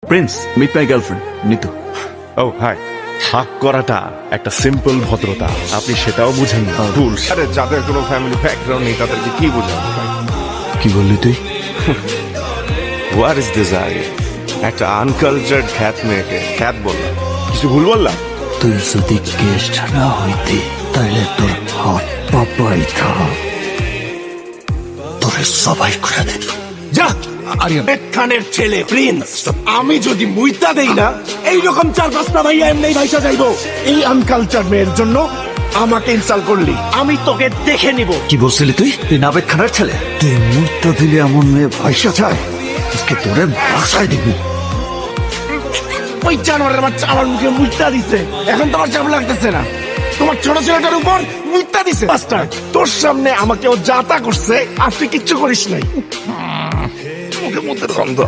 Prince, meet my girlfriend Nitu. Oh hi, হাক করাটা একটা সিম্পল ভদ্রতা, আপনি সেটাও বুঝেন না। ভুল। আরে যাদের কোনো ফ্যামিলি ব্যাকগ্রাউন্ড নেই তাদেরকে কি বোঝাবো? কি বললি তুই? What is this I? একটা আনকালচার্ড খ্যাত মেয়েকে খ্যাত বললাম, কিছু ভুল বললাম? তুই যদি গেস্ট না হইতি তাহলে তোর হাত পা পাইতা, তোরে সবাই করে দিত। যা আরিয়ান খানের ছেলে প্রিন্স, আমি যদি মুইতা দেই না এইরকম 4-5টা ভাইয়া এমনি ভাইসা যাইবো। এই আনকালচার মেয়ের জন্য আমাকে ইনসাল্ট করলি, আমি তোকে দেখে নিব। কি বলছিলি তুই? তুই নাবেদ খানের ছেলে? তুই মুহূর্ত দিলে এমন মেয়ে ভাইসা যায়, আজকে তোরে বাসায় দিবি। ওই জানোয়ারের বাচ্চা আমার মুখে মুইতা দিছে, এখন তোমার চাপ লাগতেছে না? তোমার ছোট ছেলেটার উপর মুইতা দিছে মাস্টার, তোর সামনে আমাকে ও যাতা করছে আর তুই কিচ্ছু করিস নাই। মুখে মধ্যে গন্ধ।